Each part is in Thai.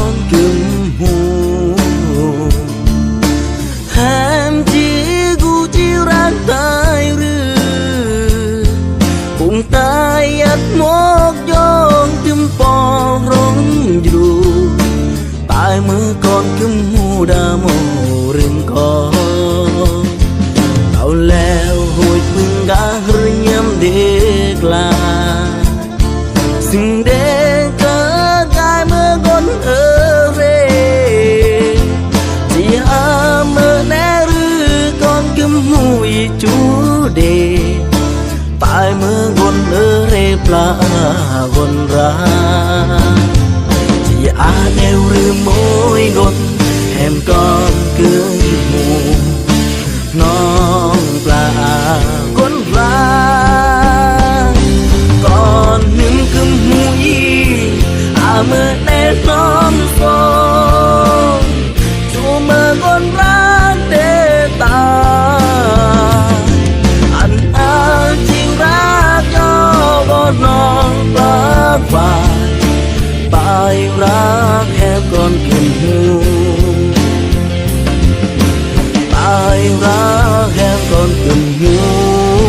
con cưng hù em chỉ gu chỉ rang tai rư cùng tai ắt mốc giông tim po rong dù tai mơ con cưng hù đã mồ rừng có tàu leo hồi phương đã hơi nhắm đếch là xin đến cớ gai mơ con ở rê chỉ mơ nè rư con cưng mùi chú đề tại mơ con ở rê pla con ra chỉ nêu rư môi con em con cưới mù non pla con ra con những cơm mũi mơ nét non son chú mơ con ra để ta anh chịu ra cho con non bác bài ra theo con kim hưu bài ra theo con kim hưu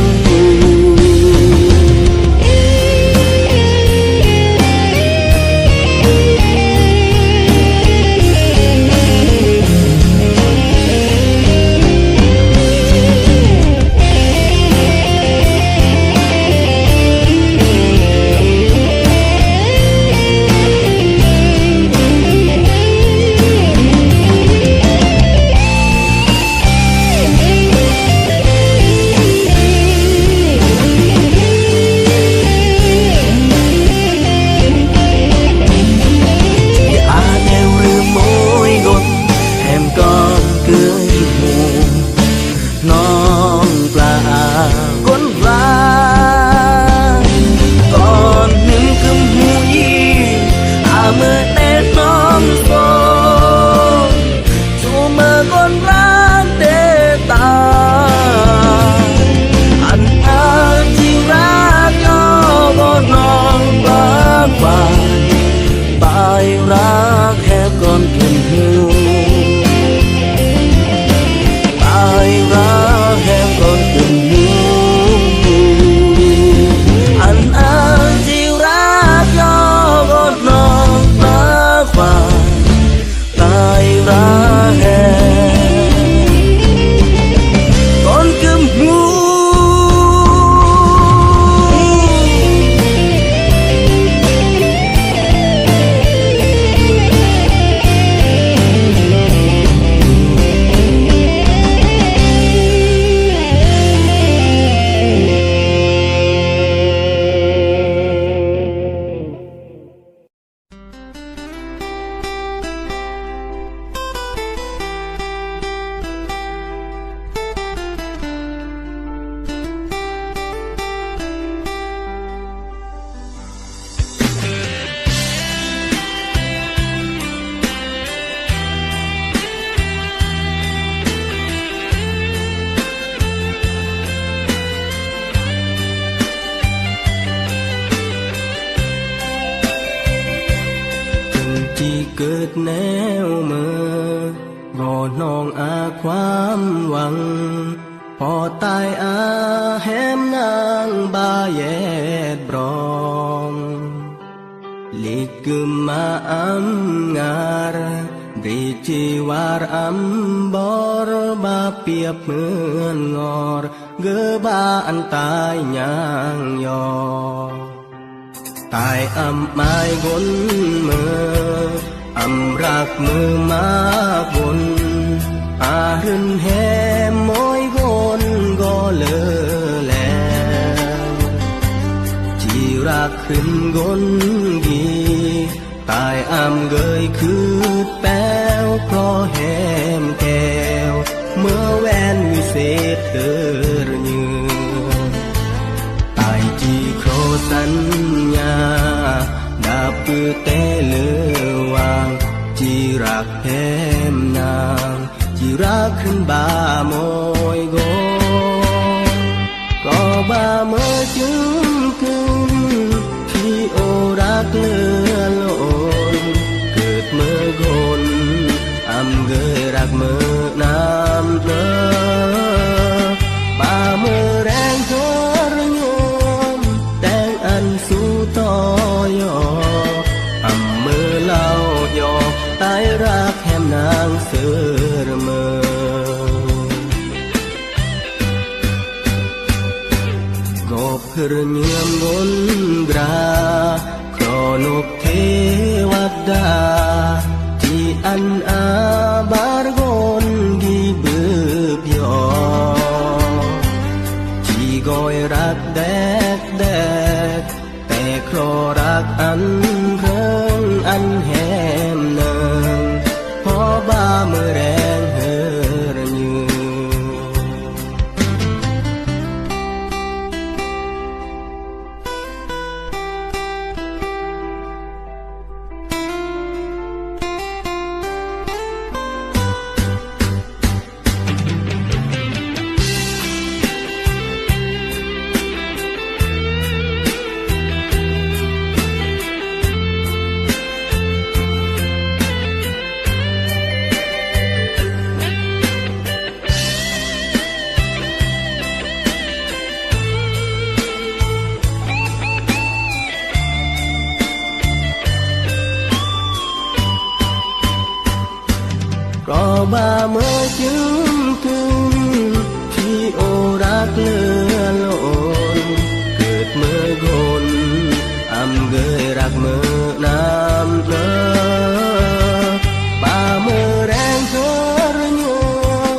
เกิดแนวเมื่อรอน้องความหวังพอตายแหมนางบาแยดบรองลิกกึมมางารดีจีวารบอร์บาเปียบเหมือนงอรเกอบาอันตายยางยอตายไม้กนมือรักมือมาบนรึนแหมมอยกนก็เลอแลจีรักขึ้นกนกีตายเกยคือแป้วเพราะแหมแก้วเมื่อแวนวิเศษเกิดยืนตายจีโครสัญญาดาบปือเตเลือวางจีรักแหมนางจีรักขึ้นบาโมยโกก็บาเมื่อจึงขึ้นที่โอรักเลือล้นเกิด ดเมื่อคนเกยรักเมื่อน้ำเนอป่าเมื่อแรงเธอระยมแต่งอันสู้ต่อยอเมื่อเล่ายอตายรักแหมนางเสือเมื่อกบเพื่อเงียมบนกราครอนกเทวดาที่อันอาบารกนกีบืบยอที่กอยรักแดกแดกแต่ครอรักอันเริงอันแหมเนิงพอบ้าเมื่อแรงเฮรยือก็บ่าเมื่อจึงคืนที่โอรักเลือล้นเกิดเมื่อคนเกยรักเมื่อน้ำเนอป่าเมื่อแรงเธอระย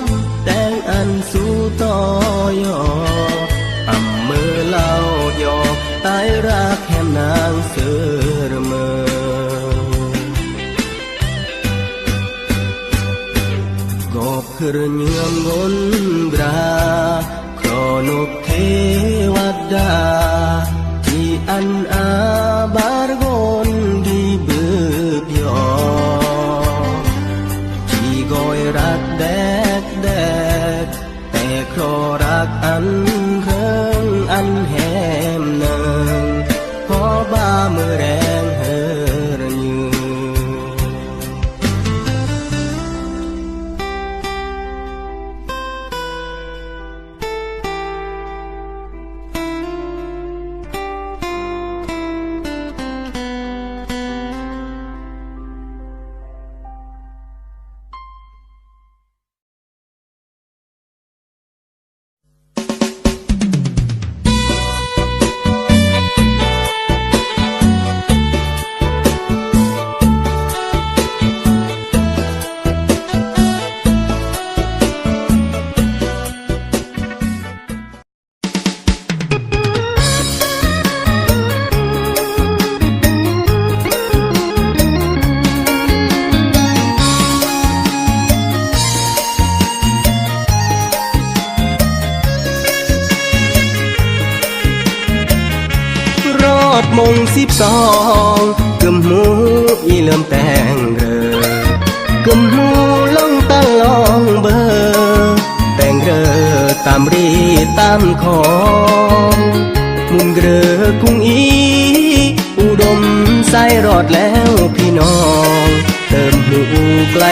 มแต่งอันสู้ต่อยอเมื่อเล่ายอตายรักแหมนางเสือเมื่อกบเพื่อเงียมบนกราครอนกเทวดาที่อันอาบารกนดีบืบยอที่กอยรักแดกแดกแต่ครอรักอันเริงอันแหมเนิงพอบ้าเมื่อแรงเฮรยือมง12กึมหูอีเริ่มแต่งเรอกึมหูลงตะลองเบอแต่งเรอตามรีตามของมุนเกลือกุ้งอีอุดมใส่รอดแล้วพี่น้องเติมหูไกล